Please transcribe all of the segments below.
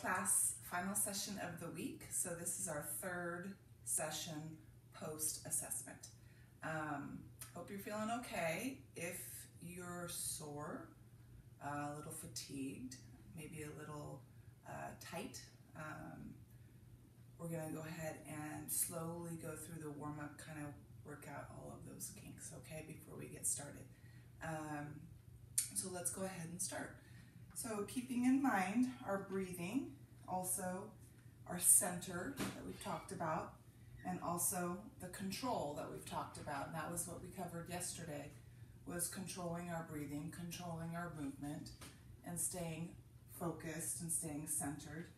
class final session of the week. So this is our third session post-assessment. Hope you're feeling okay. If you're sore, a little fatigued, maybe a little tight, we're gonna go ahead and slowly go through the warm-up, kind of work out all of those kinks, okay, before we get started. So let's go ahead and start. So keeping in mind our breathing, also our center that we've talked about, and also the control that we've talked about. And that was what we covered yesterday, was controlling our breathing, controlling our movement, and staying focused and staying centered.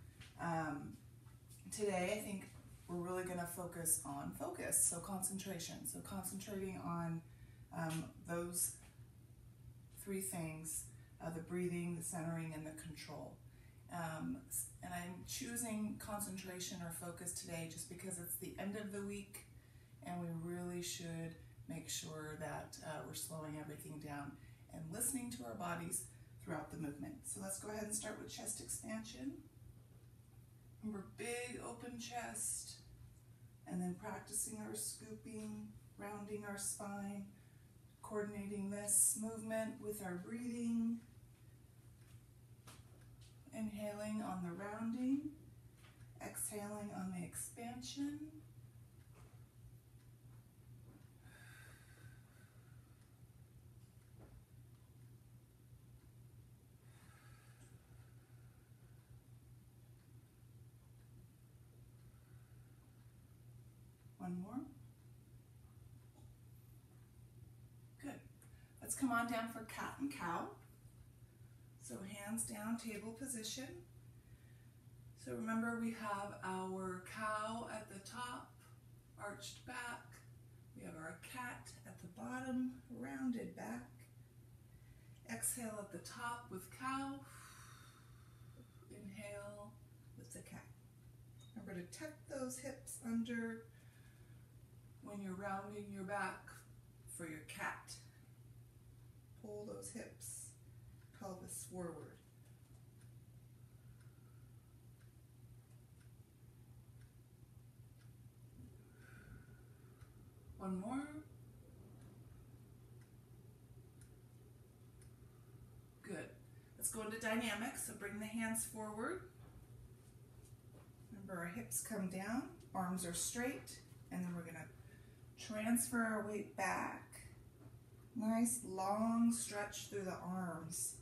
Today, I think we're really going to focus on focus, so concentration. So concentrating on those three things, the breathing, the centering, and the control. And I'm choosing concentration or focus today just because it's the end of the week and we really should make sure that we're slowing everything down and listening to our bodies throughout the movement. So let's go ahead and start with chest expansion. Remember, big open chest, and then practicing our scooping, rounding our spine, coordinating this movement with our breathing. Inhaling on the rounding, exhaling on the expansion. One more. Good. Let's come on down for cat and cow. So hands down, table position. So remember, we have our cow at the top, arched back. We have our cat at the bottom, rounded back. Exhale at the top with cow. Inhale with the cat. Remember to tuck those hips under when you're rounding your back for your cat. Pull those hips, pelvis forward. One more. Good. Let's go into dynamics. So bring the hands forward. Remember, our hips come down, arms are straight, and then we're going to transfer our weight back. Nice long stretch through the arms.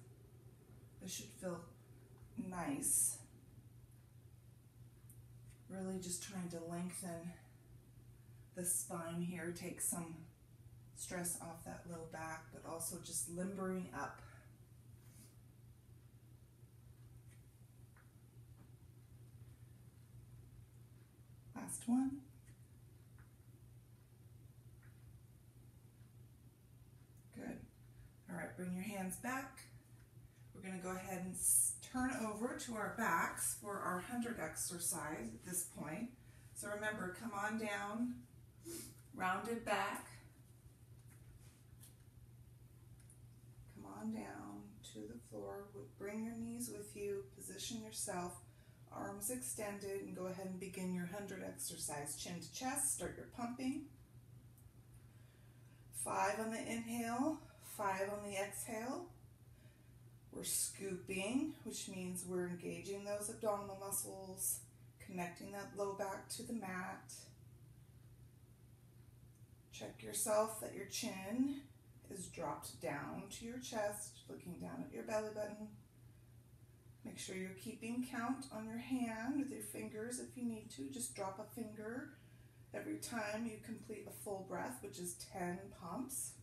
This should feel nice. Really just trying to lengthen the spine here, take some stress off that low back, but also just limbering up. Last one. Good. All right, bring your hands back. We're going to go ahead and turn over to our backs for our 100 exercise at this point. So remember, come on down, rounded back. Come on down to the floor. Bring your knees with you, position yourself, arms extended, and go ahead and begin your 100 exercise. Chin to chest, start your pumping. 5 on the inhale, 5 on the exhale. We're scooping, which means we're engaging those abdominal muscles, connecting that low back to the mat. Check yourself that your chin is dropped down to your chest, looking down at your belly button. Make sure you're keeping count on your hand with your fingers if you need to. Just drop a finger every time you complete a full breath, which is 10 pumps.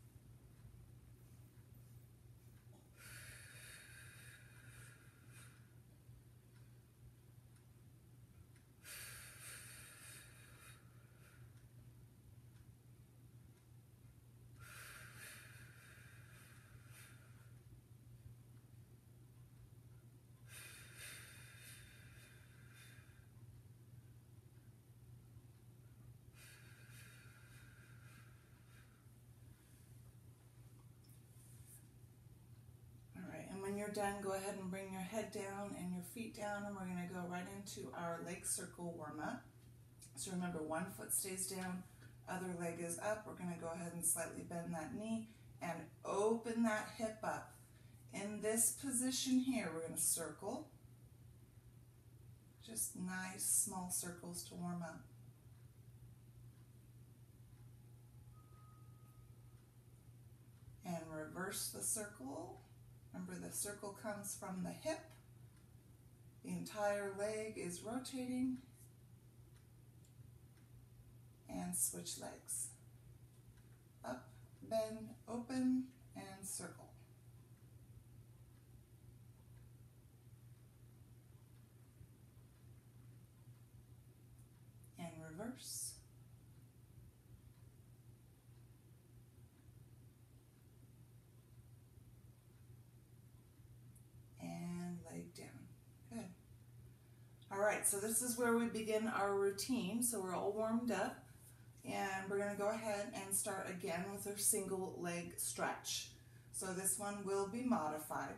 you're done, go ahead and bring your head down and your feet down, and we're going to go right into our leg circle warm-up. So remember, one foot stays down, other leg is up. We're going to go ahead and slightly bend that knee and open that hip up. In this position here, we're going to circle. Just nice small circles to warm up. And reverse the circle. Remember, the circle comes from the hip. The entire leg is rotating. And switch legs. Up, bend, open, and circle. And reverse. And leg down. Good. All right, so this is where we begin our routine. So we're all warmed up. And we're going to go ahead and start again with our single leg stretch. So this one will be modified.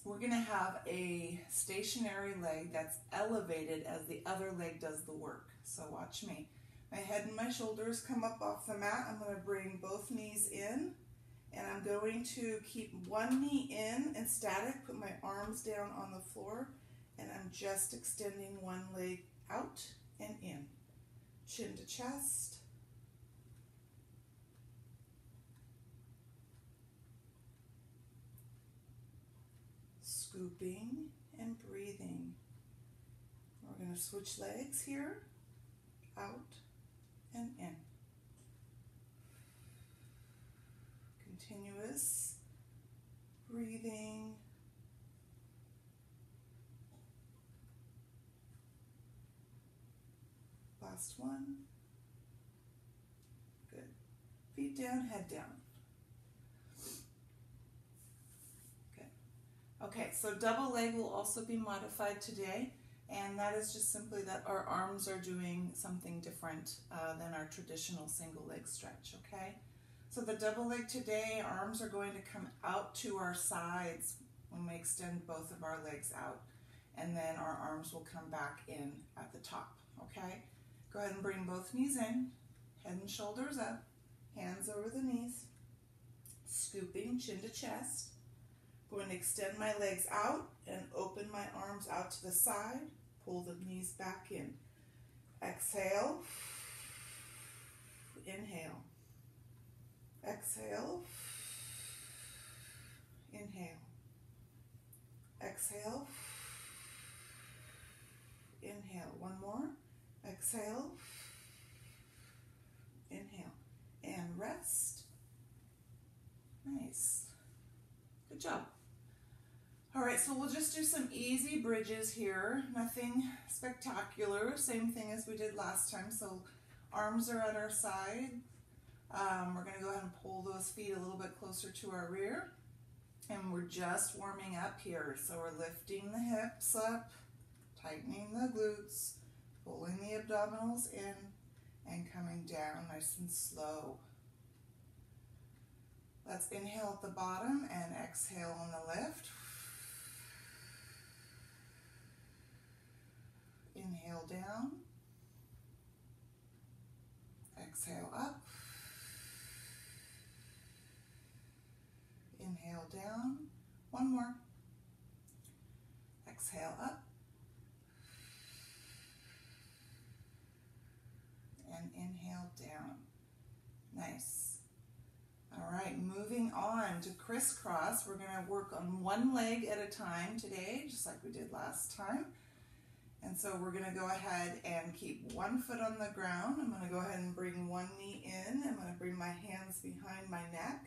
We're going to have a stationary leg that's elevated as the other leg does the work. So watch me. My head and my shoulders come up off the mat. I'm going to bring both knees in, and I'm going to keep one knee in and static, put my arms down on the floor, and I'm just extending one leg out and in. Chin to chest. Scooping and breathing. We're going to switch legs here, out and in. Continuous breathing. Last one. Good. Feet down, head down. Good. Okay, so double leg will also be modified today, and that is just simply that our arms are doing something different than our traditional single leg stretch, okay? So the double leg today, arms are going to come out to our sides when we extend both of our legs out, and then our arms will come back in at the top, okay? Go ahead and bring both knees in, head and shoulders up, hands over the knees, scooping chin to chest. Going to extend my legs out and open my arms out to the side, pull the knees back in. Exhale, inhale, exhale, inhale, exhale, inhale. One more. Exhale, inhale, and rest. Nice. Good job. All right, so we'll just do some easy bridges here. Nothing spectacular. Same thing as we did last time. So arms are at our side. We're going to go ahead and pull those feet a little bit closer to our rear. And we're just warming up here. So we're lifting the hips up, tightening the glutes, pulling the abdominals in, and coming down nice and slow. Let's inhale at the bottom and exhale on the lift. Inhale down. Exhale up. Inhale down. One more. Exhale up. And inhale down. Nice. All right, moving on to crisscross. We're going to work on one leg at a time today, just like we did last time. And so we're going to go ahead and keep one foot on the ground. I'm going to go ahead and bring one knee in. I'm going to bring my hands behind my neck,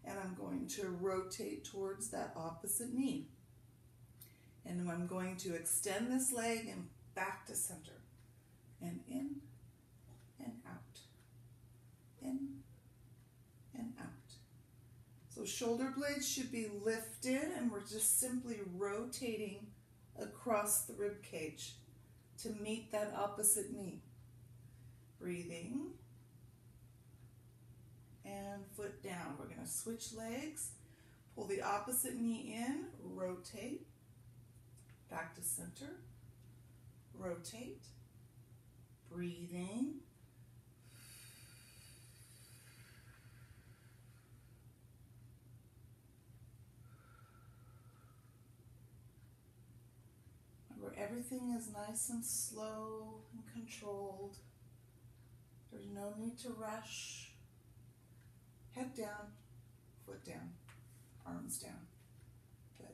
and I'm going to rotate towards that opposite knee. And I'm going to extend this leg and back to center. And in and out. In and out. So shoulder blades should be lifted, and we're just simply rotating across the rib cage to meet that opposite knee. Breathing. And foot down. We're going to switch legs. Pull the opposite knee in, rotate, back to center, rotate, breathing. Remember, everything is nice and slow and controlled. There's no need to rush. Head down, foot down, arms down. Good.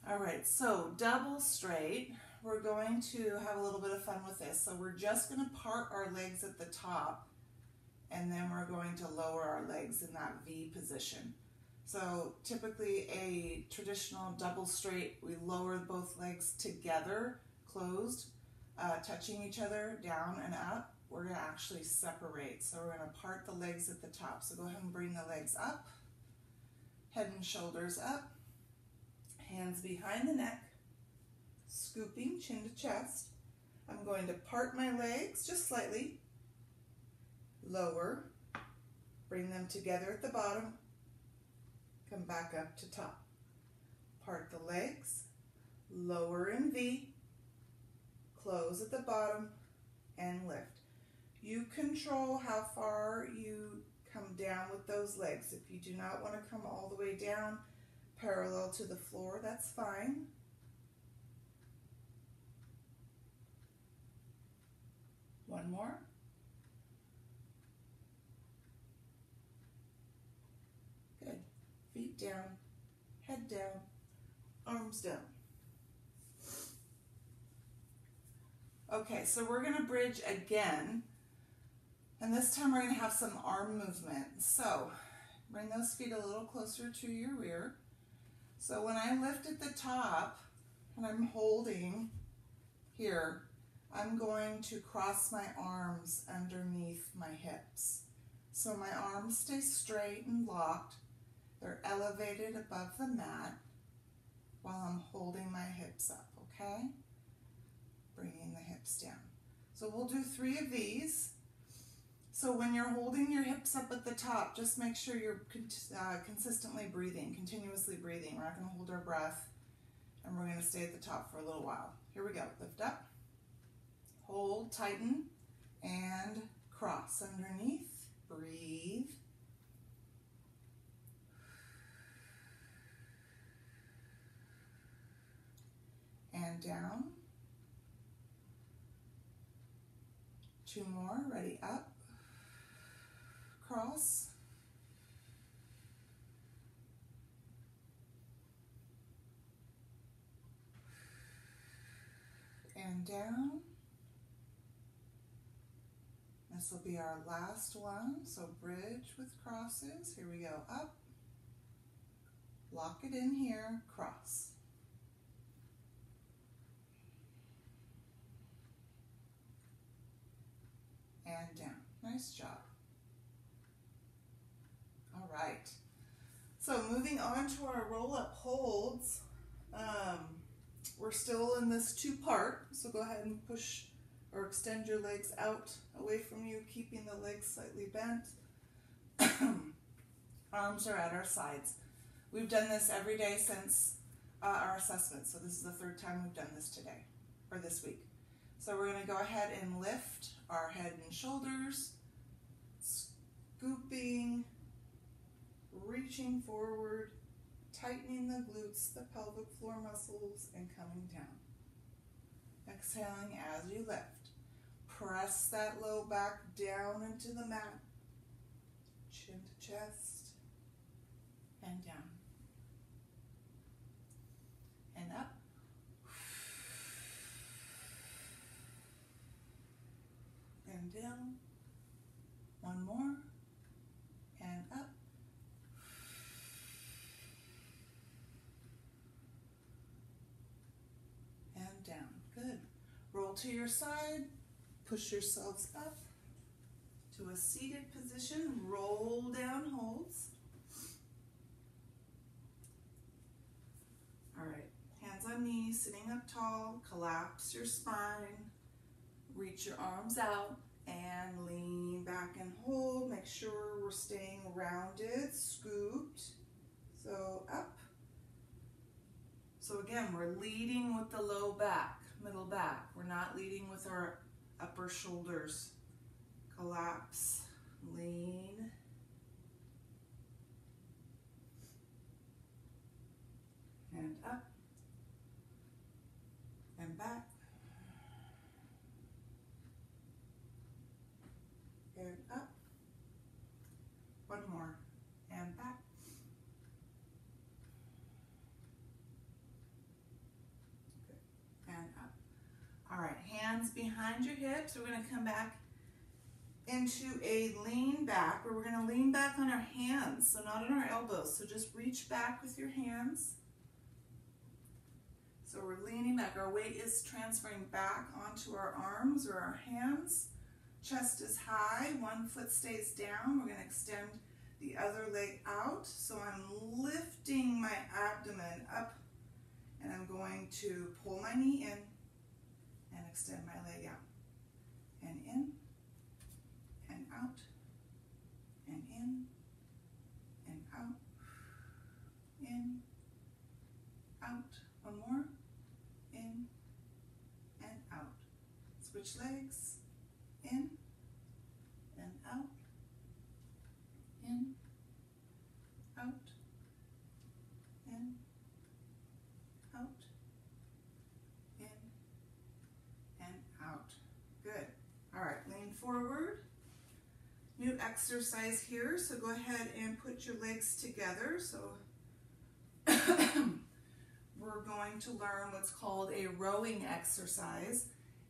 All right, so double straight. We're going to have a little bit of fun with this. So we're just going to part our legs at the top, and then we're going to lower our legs in that V position. So typically a traditional double straight, we lower both legs together, closed, touching each other down and up. We're going to actually separate. So we're going to part the legs at the top. So go ahead and bring the legs up, head and shoulders up, hands behind the neck, scooping chin to chest. I'm going to part my legs just slightly, lower, bring them together at the bottom, come back up to top. Part the legs, lower in V, close at the bottom, and lift. You control how far you come down with those legs. If you do not want to come all the way down parallel to the floor, that's fine. One more. Good. Feet down, head down, arms down. Okay, so we're going to bridge again, and this time we're going to have some arm movement. So bring those feet a little closer to your rear. So when I lift at the top and I'm holding here, I'm going to cross my arms underneath my hips. So my arms stay straight and locked. They're elevated above the mat while I'm holding my hips up, okay? Bringing the hips down. So we'll do 3 of these. So when you're holding your hips up at the top, just make sure you're consistently breathing, continuously breathing. We're not going to hold our breath, and we're going to stay at the top for a little while. Here we go. Lift up, hold, tighten, and cross underneath. Breathe. And down. 2 more. Ready, up. Cross. And down. This will be our last one, so bridge with crosses. Here we go, up. Lock it in here, cross. And down. Nice job. All right. So moving on to our roll-up holds. We're still in this 2-part, so go ahead and push or extend your legs out away from you, keeping the legs slightly bent. Arms are at our sides. We've done this every day since our assessment, so this is the 3rd time we've done this today, or this week. So we're going to go ahead and lift our head and shoulders, scooping, reaching forward, tightening the glutes, the pelvic floor muscles, and coming down. Exhaling as you lift. Press that low back down into the mat, chin to chest, and down, and up. And down. One more. And up. And down. Good. Roll to your side. Push yourselves up to a seated position. Roll down holds. All right. Hands on knees, sitting up tall. Collapse your spine. Reach your arms out. and lean back and hold. Make sure we're staying rounded, scooped. So up. So again, we're leading with the low back, middle back. We're not leading with our upper shoulders. Collapse, lean. And up. And back. And up. One more. And back. Good. And up. All right, hands behind your hips. We're going to come back into a lean back, where we're going to lean back on our hands, so not on our elbows. So just reach back with your hands. So we're leaning back. Our weight is transferring back onto our arms or our hands. Chest is high, one foot stays down. We're going to extend the other leg out. So I'm lifting my abdomen up, and I'm going to pull my knee in and extend my leg out. And in, and out, and in, and out, in, out. One more. In and out. Switch legs. In and out. In, out, in, out, in, and out. Good. All right, lean forward. New exercise here, so go ahead and put your legs together. So we're going to learn what's called a rowing exercise.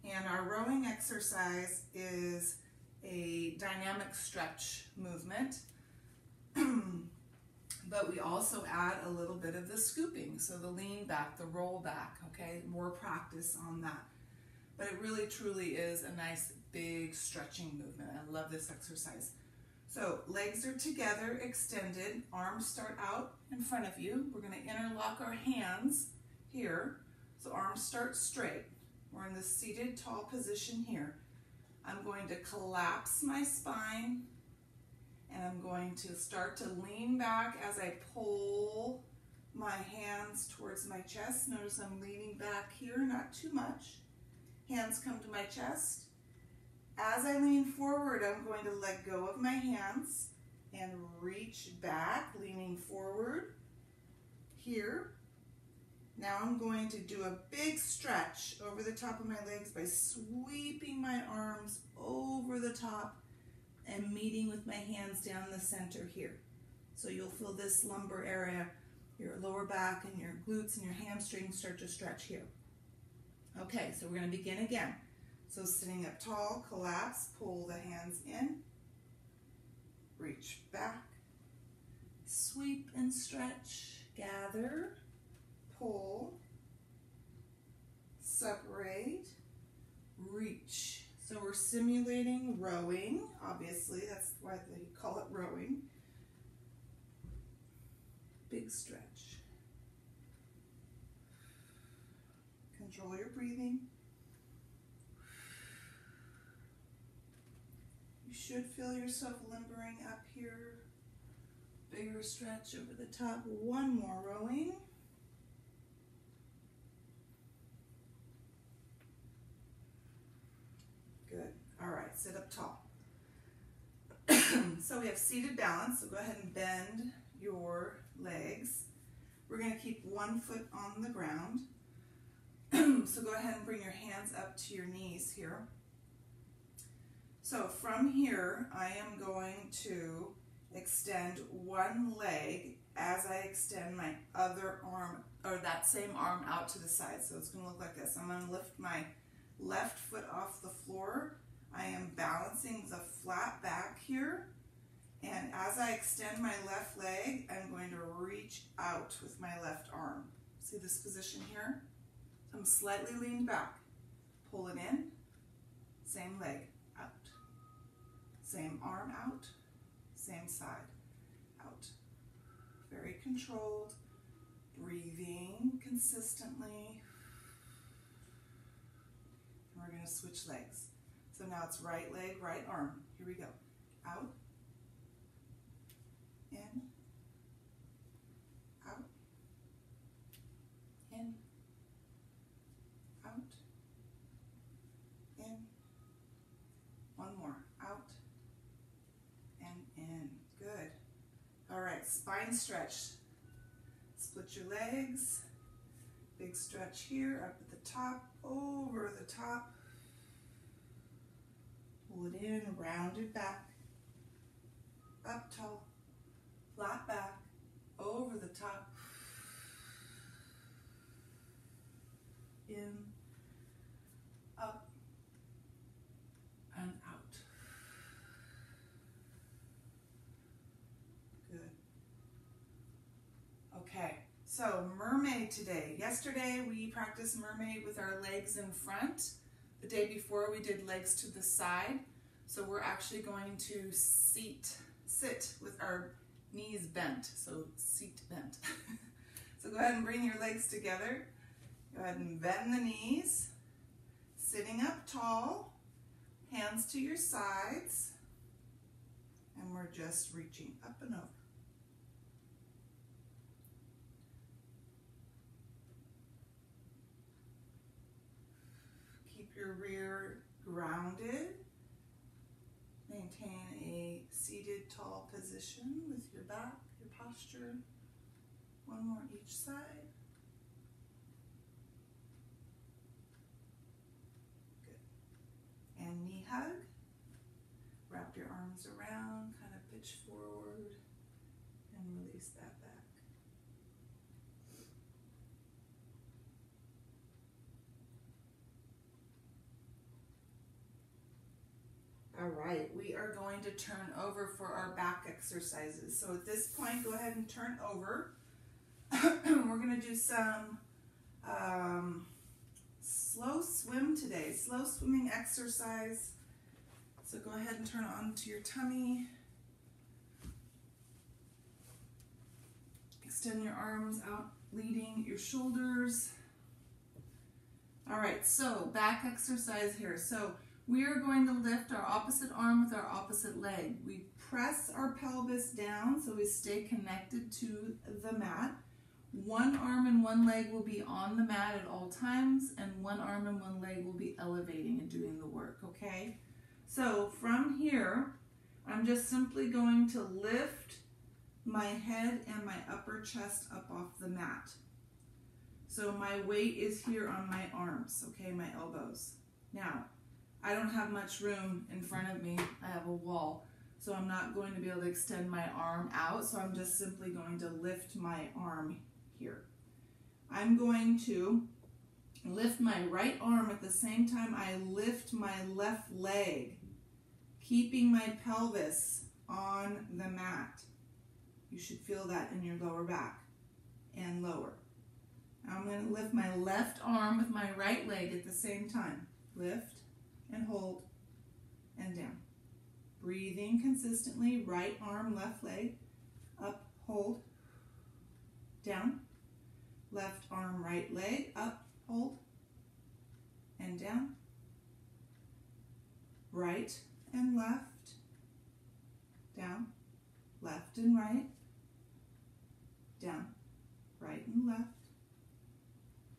And our rowing exercise is a dynamic stretch movement. But we also add a little bit of the scooping, so the lean back, the roll back, okay? More practice on that. But it really truly is a nice big stretching movement. I love this exercise. So legs are together, extended, arms start out in front of you. We're going to interlock our hands here. So arms start straight. We're in the seated tall position here. I'm going to collapse my spine, and I'm going to start to lean back as I pull my hands towards my chest. Notice I'm leaning back here, not too much. Hands come to my chest. As I lean forward, I'm going to let go of my hands and reach back, leaning forward here. Now I'm going to do a big stretch over the top of my legs by sweeping my arms over the top and meeting with my hands down the center here. So you'll feel this lumbar area, your lower back and your glutes and your hamstrings start to stretch here. Okay, so we're going to begin again. So sitting up tall, collapse, pull the hands in, reach back, sweep and stretch, gather, pull, separate, reach. So we're simulating rowing, obviously, that's why they call it rowing. Big stretch. Control your breathing. You should feel yourself limbering up here. Bigger stretch over the top. One more rowing. Good. All right, sit up tall. So we have seated balance, so go ahead and bend your legs. We're going to keep one foot on the ground. So go ahead and bring your hands up to your knees here. So from here, I am going to extend one leg as I extend my other arm, or that same arm out to the side. So it's going to look like this. I'm going to lift my left foot off the floor. I am balancing the flat back here. And as I extend my left leg, I'm going to reach out with my left arm. See this position here? So I'm slightly leaned back. Pull it in. Same leg out. Same arm out. Same side out. Very controlled. Breathing consistently. And we're going to switch legs. So So now it's right leg, right arm. Here we go. Out, in, out, in, out, in. One more. Out and in. Good. All right, spine stretch. Split your legs. Big stretch here, up at the top, over the top. Pull it in, round it back. Up tall, flat back, over the top. In, up, and out. Good. Okay, so mermaid today. Yesterday we practiced mermaid with our legs in front. The day before we did legs to the side. So we're actually going to sit with our knees bent. So seat bent. So go ahead and bring your legs together. Go ahead and bend the knees. Sitting up tall. Hands to your sides. And we're just reaching up and over. Keep your rear grounded. Maintain a seated tall position with your back, your posture. One more each side. Good. And knee hug. Wrap your arms around, kind of pitch forward, and release that back. All right, we are going to turn over for our back exercises. So at this point, go ahead and turn over. We're going to do some slow swim today, slow swimming exercise. So go ahead and turn onto your tummy. Extend your arms out, leading your shoulders. All right, so back exercise here. So we are going to lift our opposite arm with our opposite leg. We press our pelvis down so we stay connected to the mat. One arm and one leg will be on the mat at all times, and one arm and one leg will be elevating and doing the work, okay? So from here, I'm just simply going to lift my head and my upper chest up off the mat. So my weight is here on my arms, okay, my elbows. Now, I don't have much room in front of me. I have a wall, so I'm not going to be able to extend my arm out, so I'm just simply going to lift my arm here. I'm going to lift my right arm at the same time I lift my left leg, keeping my pelvis on the mat. You should feel that in your lower back and lower. Now I'm going to lift my left arm with my right leg at the same time. Lift and hold and down. Breathing consistently, right arm, left leg, up, hold, down. Left arm, right leg, up, hold, and down. Right and left, down. Left and right, down. Right and left,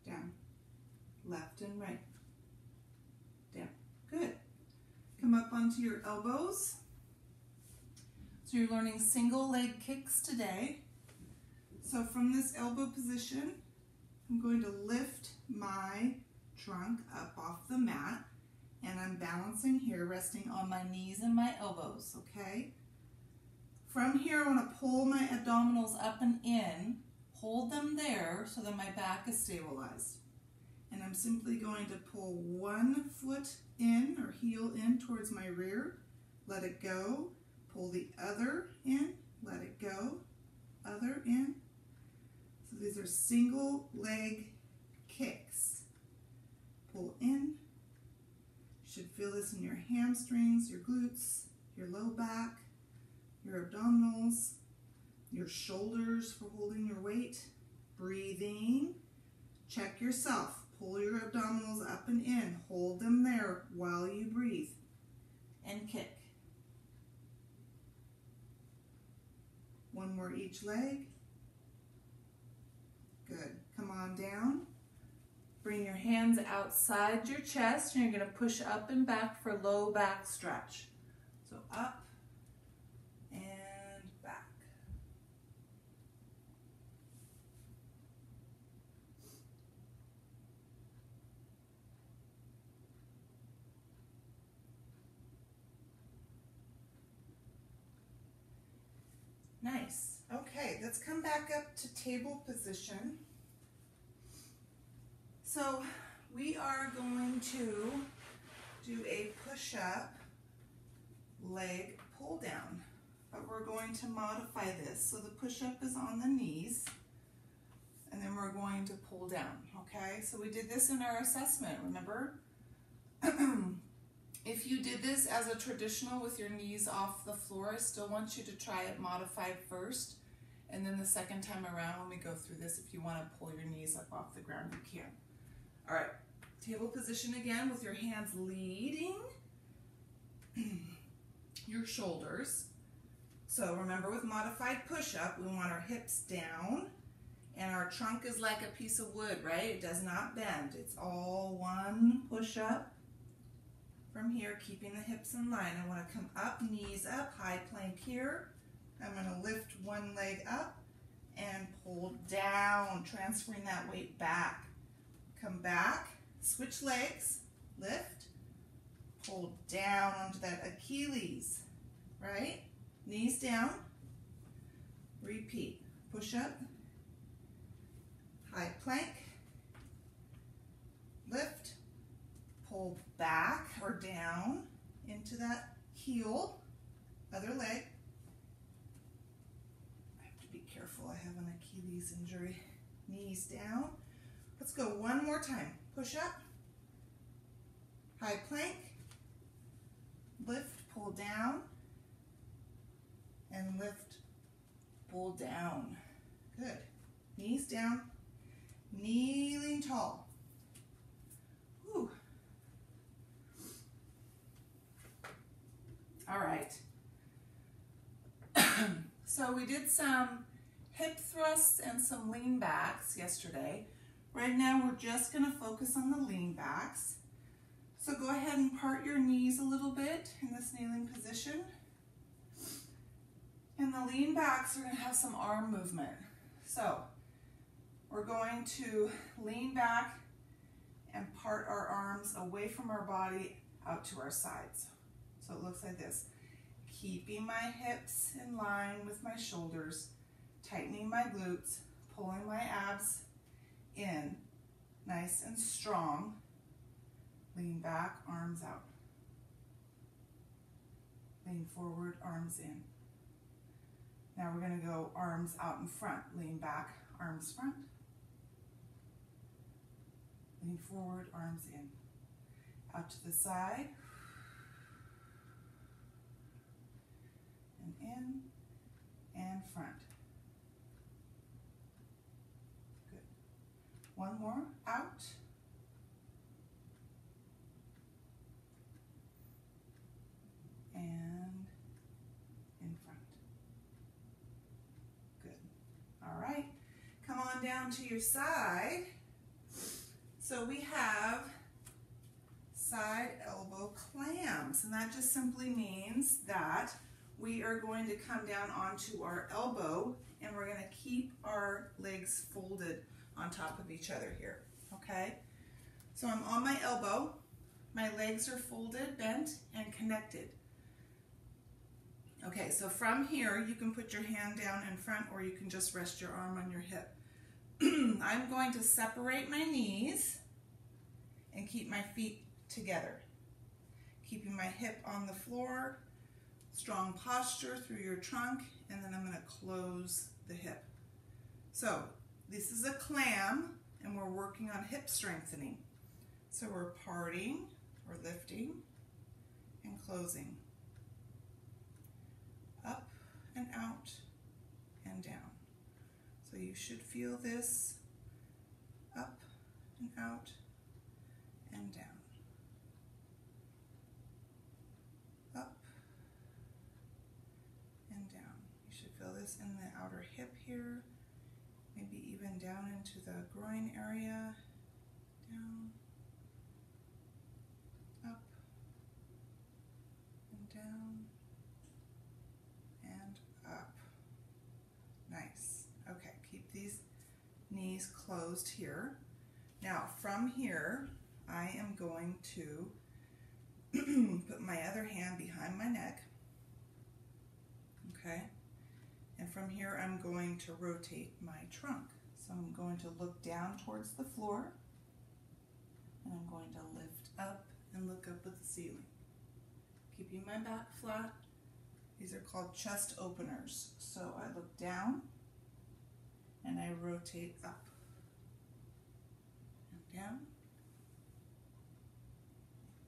down. Left and right, down. Good. Come up onto your elbows. So you're learning single leg kicks today. So from this elbow position, I'm going to lift my trunk up off the mat, and I'm balancing here, resting on my knees and my elbows, okay? From here, I want to pull my abdominals up and in, hold them there so that my back is stabilized. And I'm simply going to pull one foot in or heel in towards my rear, let it go, pull the other in, let it go, other in. So these are single leg kicks. Pull in. You should feel this in your hamstrings, your glutes, your low back, your abdominals, your shoulders for holding your weight. Breathing. Check yourself. Pull your abdominals up and in. Hold them there while you breathe. and kick. One more each leg. Good. Come on down. Bring your hands outside your chest, and you're going to push up and back for low back stretch. So up and back. Nice. Okay, let's come back up to table position. So we are going to do a push-up leg pull down, but we're going to modify this. So the push-up is on the knees, and then we're going to pull down, okay? So we did this in our assessment, remember? If you did this as a traditional with your knees off the floor, I still want you to try it modified first, and then the second time around when we go through this, if you want to pull your knees up off the ground, you can. All right, table position again with your hands leading your shoulders. So remember, with modified push-up, we want our hips down, and our trunk is like a piece of wood, right? It does not bend. It's all one push-up. From here, keeping the hips in line. I want to come up, knees up, high plank here. I'm going to lift one leg up and pull down, transferring that weight back. Come back, switch legs, lift, pull down onto that Achilles, right? Knees down, repeat. Push up, high plank, lift, pull back or down into that heel, other leg. I have to be careful, I have an Achilles injury. Knees down. Let's go one more time. Push up, high plank, lift, pull down, and lift, pull down. Good. Knees down, kneeling tall. Whew. All right. So we did some hip thrusts and some lean backs yesterday. Right now we're just going to focus on the lean backs. So go ahead and part your knees a little bit in this kneeling position. And the lean backs are going to have some arm movement. So we're going to lean back and part our arms away from our body out to our sides. So it looks like this. Keeping my hips in line with my shoulders, tightening my glutes, pulling my abs in, nice and strong. Lean back, arms out. Lean forward, arms in. Now we're going to go arms out in front. Lean back, arms front. Lean forward, arms in. Out to the side. And in and front. Good. One more, out. And in front. Good. All right. Come on down to your side. So we have side elbow clams, and that just simply means that we are going to come down onto our elbow, and we're going to keep our legs folded on top of each other here, okay? So I'm on my elbow, my legs are folded, bent, and connected. Okay, so from here, you can put your hand down in front, or you can just rest your arm on your hip. I'm going to separate my knees and keep my feet together, keeping my hip on the floor, strong posture through your trunk, and then I'm going to close the hip. So this is a clam, and we're working on hip strengthening. So we're parting, or lifting, and closing. Up and out and down. So you should feel this up and out and down. here, maybe even down into the groin area, down, up, and down, and up. Nice. Okay, keep these knees closed here. Now from here, I am going to put my other hand behind my neck, okay? And from here, I'm going to rotate my trunk. So I'm going to look down towards the floor, and I'm going to lift up and look up at the ceiling. Keeping my back flat. These are called chest openers. So I look down, and I rotate up and down,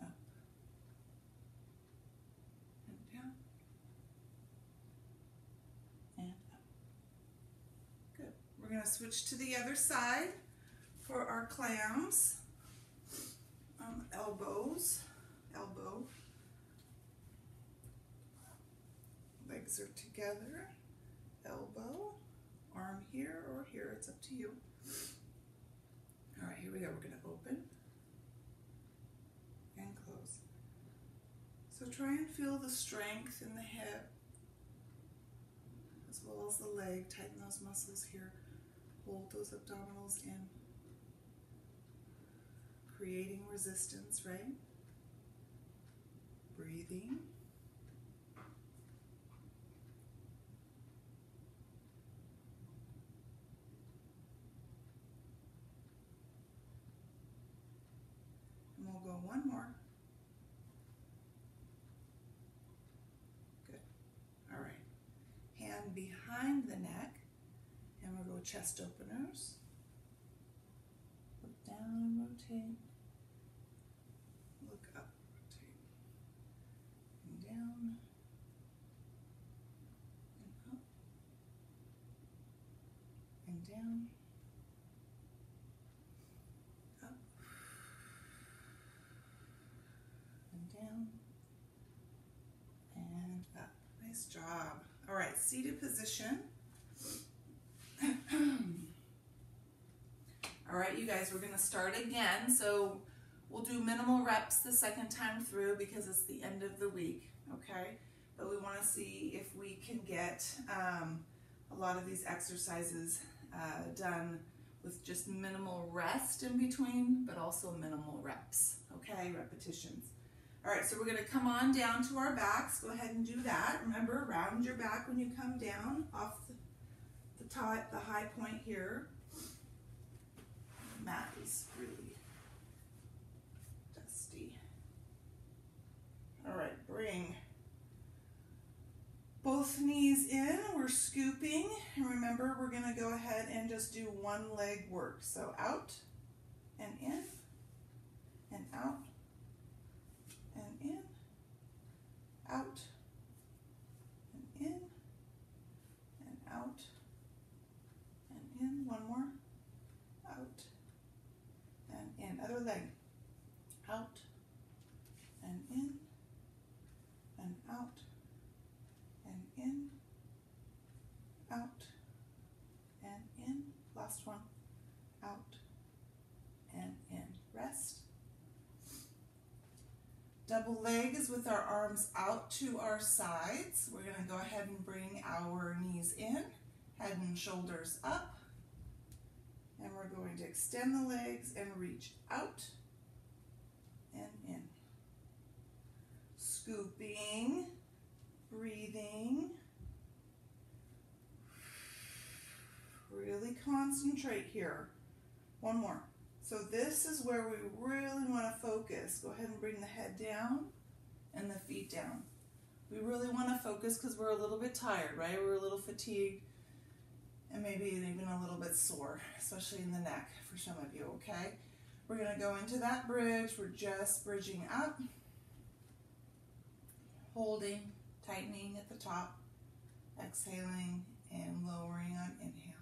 up and down, and up. Good. We're going to switch to the other side for our clams. Elbows, elbow. Legs are together, elbow, arm here or here, it's up to you. All right, here we go. We're going to open and close. So try and feel the strength in the hip as well as the leg. Tighten those muscles here. Hold those abdominals in. Creating resistance, right? Breathing. And we'll go one more. Good. All right. Hand behind the neck, and we'll go chest openers. Look down and rotate. Look up, rotate. And down. And up. And down. Up. And down. And up. Nice job. All right, seated position. All right, you guys, we're going to start again. So we'll do minimal reps the second time through because it's the end of the week, okay? But we want to see if we can get a lot of these exercises done with just minimal rest in between, but also minimal reps, okay? Repetitions. All right, so we're going to come on down to our backs. Go ahead and do that. Remember, round your back when you come down off the top, the high point here. The mat is really dusty. All right, bring both knees in. We're scooping. And remember, we're going to go ahead and just do one leg work. So out and in and out. And in, out, and in, and out, and in. One more. Out, and in. Other leg. Out, and in, and out, and in, out, and in. Last one. Out, and in. Rest. Double leg is with our arms out to our sides. We're going to go ahead and bring our knees in, head and shoulders up. And we're going to extend the legs and reach out and in. Scooping, breathing. Really concentrate here. One more. So this is where we really want to focus. Go ahead and bring the head down and the feet down. We really want to focus because we're a little bit tired, right? We're a little fatigued and maybe even a little bit sore, especially in the neck for some of you, okay? We're going to go into that bridge. We're just bridging up, holding, tightening at the top, exhaling, and lowering on inhale.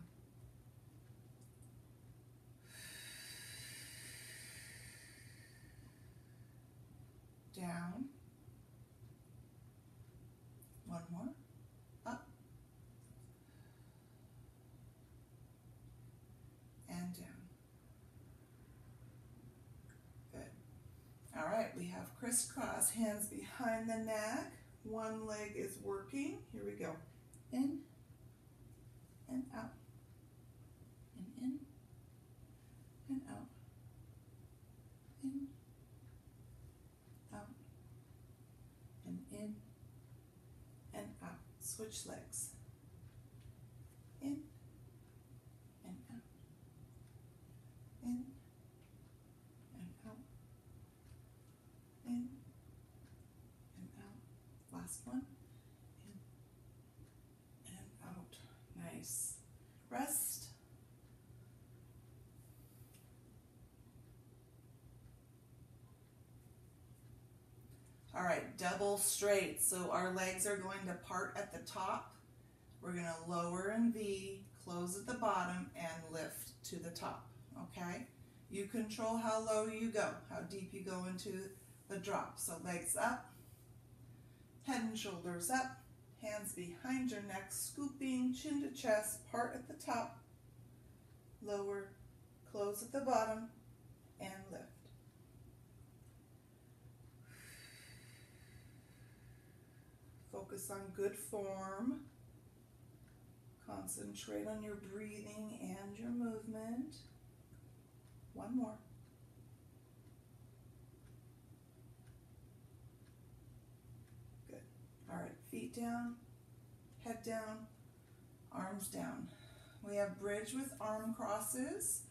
Down. One more. Up. Crisscross, hands behind the neck. One leg is working. Here we go. In and out. And in and out. In, out. And in and out. Switch legs. In and out. In and out. In and out. Last one. In and out. Nice. Rest. All right, double straight. So our legs are going to part at the top. We're going to lower in V, close at the bottom, and lift to the top, okay? You control how low you go, how deep you go into the drop. So legs up, head and shoulders up, hands behind your neck, scooping, chin to chest, part at the top, lower, close at the bottom, and lift. Focus on good form. Concentrate on your breathing and your movement. One more. Good. All right, feet down, head down, arms down. We have bridge with arm crosses.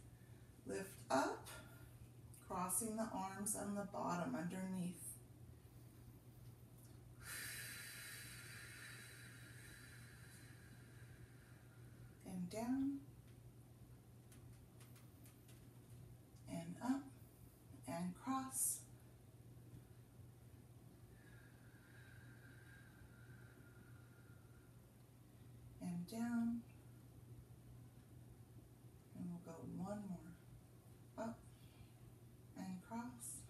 Lift up, crossing the arms on the bottom underneath. And down, and up, and cross, and down, and we'll go one more, up, and cross,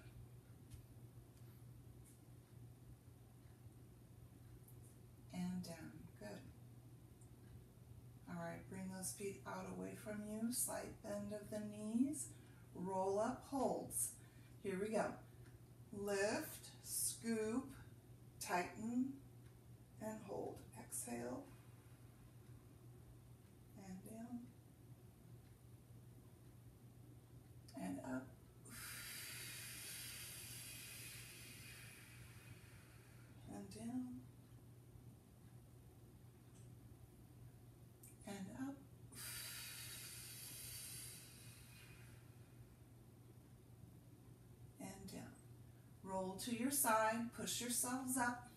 and down. Good. All right, bring those feet out away from you, slight bend of the knees, roll up, holds. Here we go. Lift, scoop, tighten, and hold. Exhale, and down, and up, and down, and up, and down. Roll to your side, push yourselves up.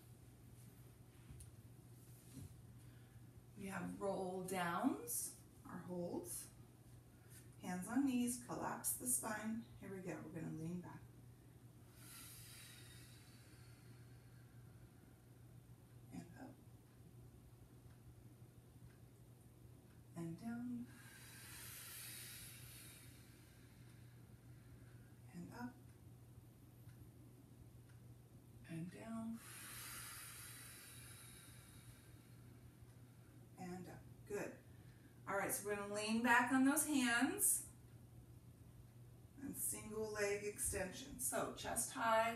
We have roll downs, our holds. Hands on knees, collapse the spine. Here we go, we're going to lean back. And up. And down. And up. And down. And up. Good. All right, so we're going to lean back on those hands and single leg extension. So chest high,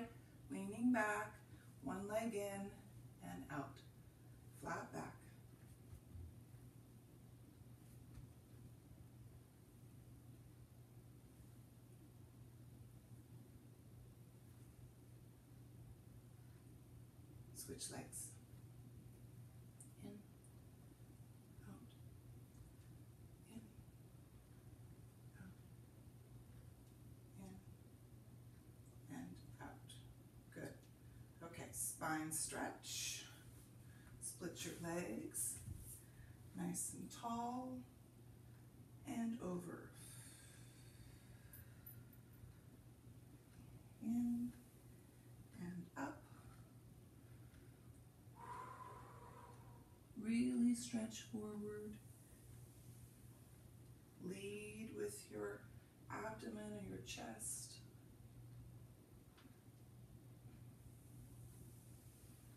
leaning back, one leg in and out, flat back. Switch legs. In, out, in, out, in, and out. Good. Okay, spine stretch. Split your legs. Nice and tall. And over. In and up. Really stretch forward. Lead with your abdomen or your chest.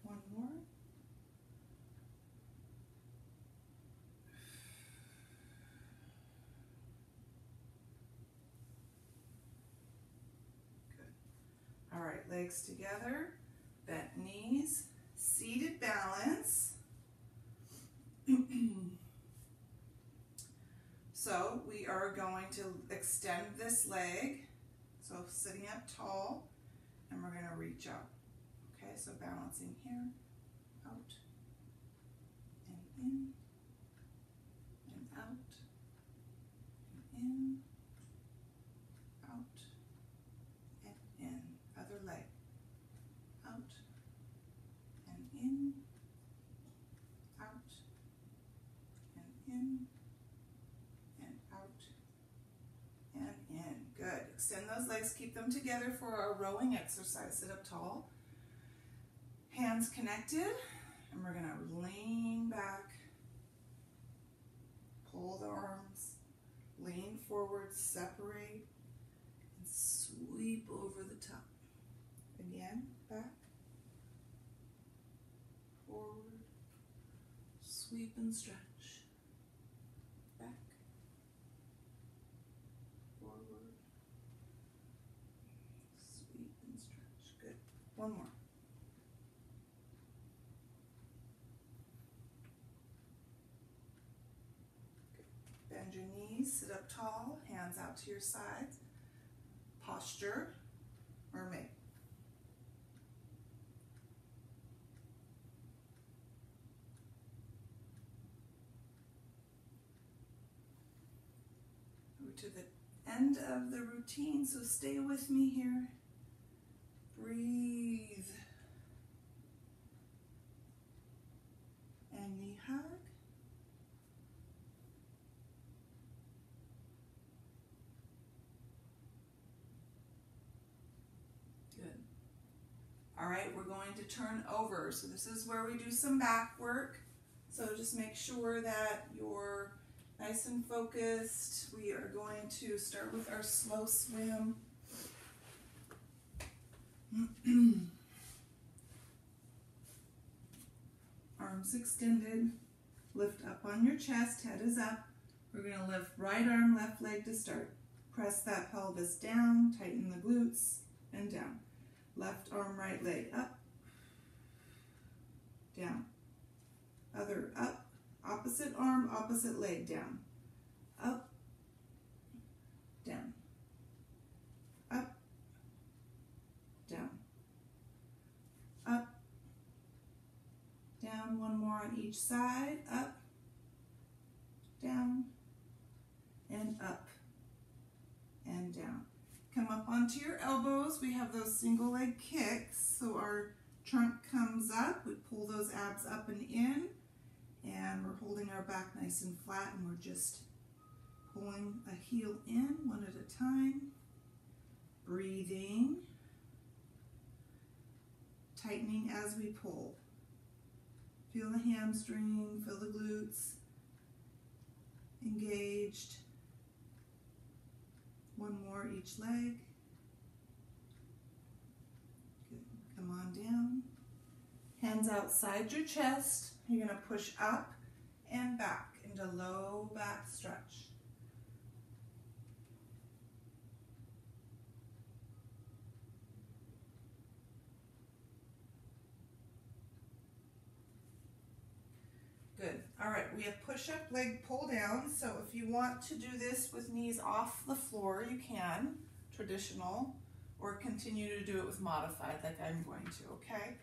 One more. Good. All right, right, legs together, bent knees, seated balance. So we are going to extend this leg, so sitting up tall, and we're going to reach out. Okay, so balancing here, out, and in, and out, and in, out, and in. Other leg, out, and in, out, and in, and out, and in. Good. Extend those legs, keep them together for our rowing exercise. Sit up tall, hands connected, and we're going to lean back, pull the arms, lean forward, separate, and sweep over the top. Again, back, forward, sweep and stretch. Back, forward, sweep and stretch. Good. One more. Good. Bend your knees, sit up tall, hands out to your sides. Posture, mermaid. To the end of the routine, so stay with me here. Breathe. And knee hug. Good. All right, we're going to turn over. So this is where we do some back work. So just make sure that you're nice and focused. We are going to start with our slow swim. Arms extended. Lift up on your chest, head is up. We're going to lift right arm, left leg to start. Press that pelvis down, tighten the glutes, and down. Left arm, right leg up, down. Other up. Opposite arm, opposite leg down. Up, down. Up, down. Up, down. One more on each side. Up, down, and up, and down. Come up onto your elbows. We have those single leg kicks. So our trunk comes up. We pull those abs up and in. And we're holding our back nice and flat, and we're just pulling a heel in one at a time. Breathing. Tightening as we pull. Feel the hamstring, feel the glutes engaged. One more each leg. Good. Come on down. Hands outside your chest. You're going to push up and back into low back stretch. Good. All right, we have push-up, leg pull down. So if you want to do this with knees off the floor, you can, traditional, or continue to do it with modified like I'm going to, okay?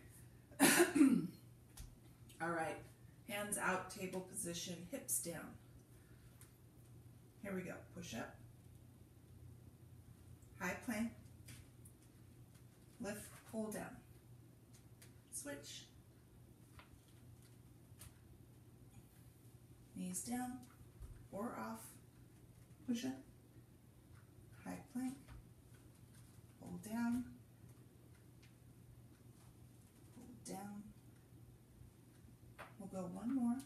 All right, hands out, table position, hips down. Here we go, push up. High plank. Lift, pull down. Switch. Knees down or off. Push up. High plank. Pull down. Pull down. We'll go one more.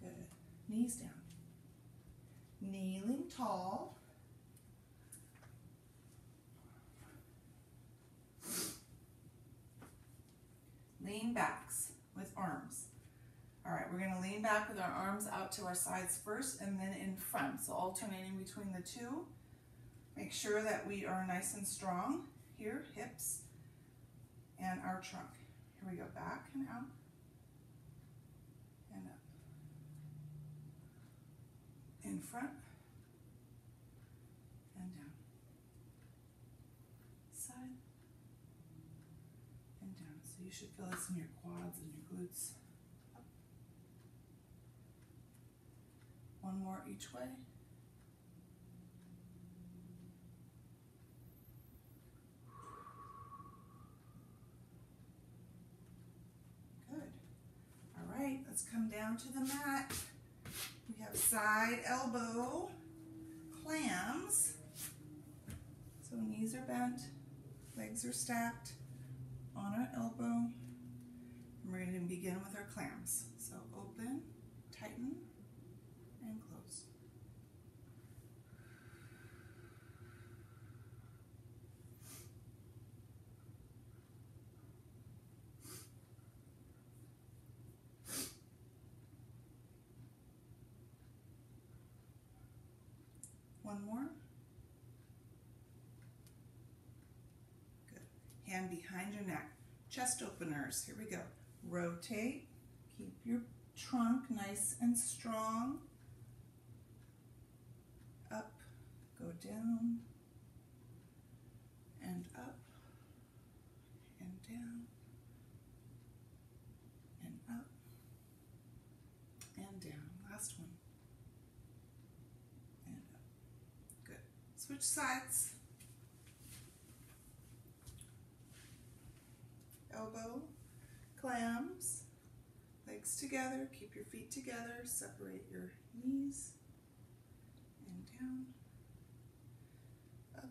Good. Knees down. Kneeling tall. Lean backs with arms. All right, we're gonna lean back with our arms out to our sides first and then in front. So alternating between the two. Make sure that we are nice and strong here, hips and our trunk. Here we go, back and out and up. In front and down. Side and down. So you should feel this in your quads and your glutes. Up. One more each way. Good. All right, let's come down to the mat. We have side elbow clams. So knees are bent, legs are stacked on our elbow. And we're going to begin with our clams. So open, tighten, and close. One more. Good. Hand behind your neck. Chest openers. Here we go. Rotate. Keep your trunk nice and strong. Up. Go down. And up. And down. And up. And down. Last one. Switch sides. Elbow, clams, legs together, keep your feet together, separate your knees, and down, up,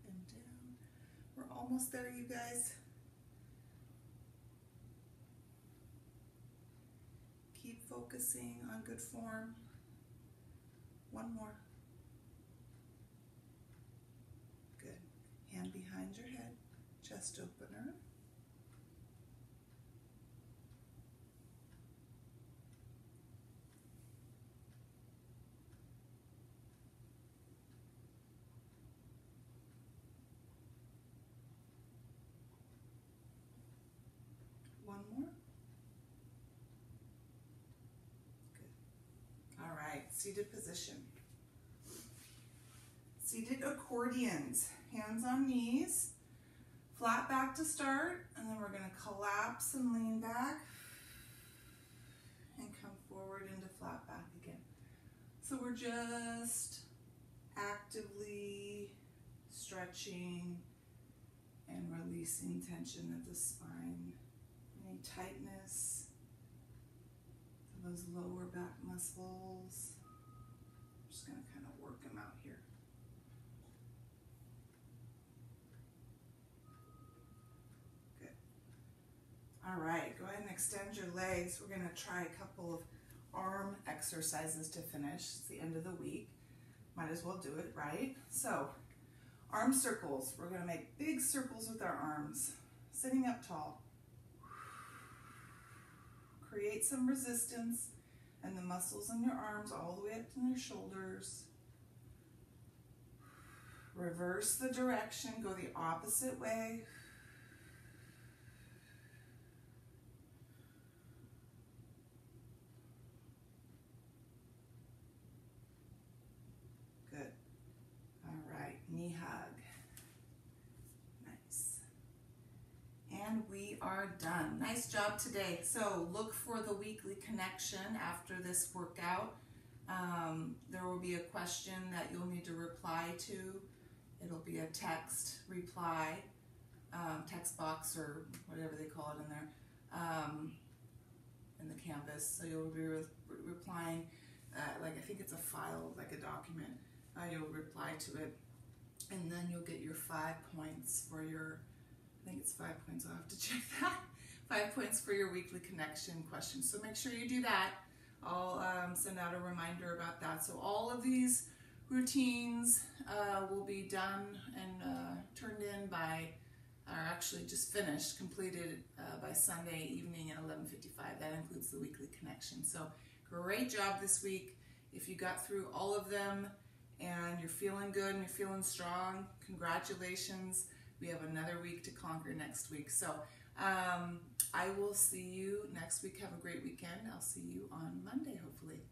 and down. We're almost there, you guys. Keep focusing on good form. One more. Hand behind your head, chest opener. One more. Good. All right, seated position. Seated accordions. Hands on knees, flat back to start, and then we're going to collapse and lean back and come forward into flat back again. So we're just actively stretching and releasing tension of the spine. Any tightness to those lower back muscles. I'm just going to kind of work them out here. All right, go ahead and extend your legs. We're gonna try a couple of arm exercises to finish. It's the end of the week. Might as well do it, right? So, arm circles. We're gonna make big circles with our arms. Sitting up tall. Create some resistance and the muscles in your arms all the way up to your shoulders. Reverse the direction, go the opposite way. Knee hug. Nice. And we are done. Nice job today. So look for the weekly connection after this workout. There will be a question that you'll need to reply to. It'll be a text reply, text box or whatever they call it in there, in the Canvas. So you'll be replying, like I think it's a file, like a document. You'll reply to it. And then you'll get your 5 points for your, I think it's 5 points, I'll have to check that. 5 points for your weekly connection question. So make sure you do that. I'll send out a reminder about that. So all of these routines will be done and turned in by are actually just finished, completed by Sunday evening at 11:55. That includes the weekly connection. So great job this week. If you got through all of them and you're feeling good and you're feeling strong, congratulations. We have another week to conquer next week. So I will see you next week. Have a great weekend. I'll see you on Monday, hopefully.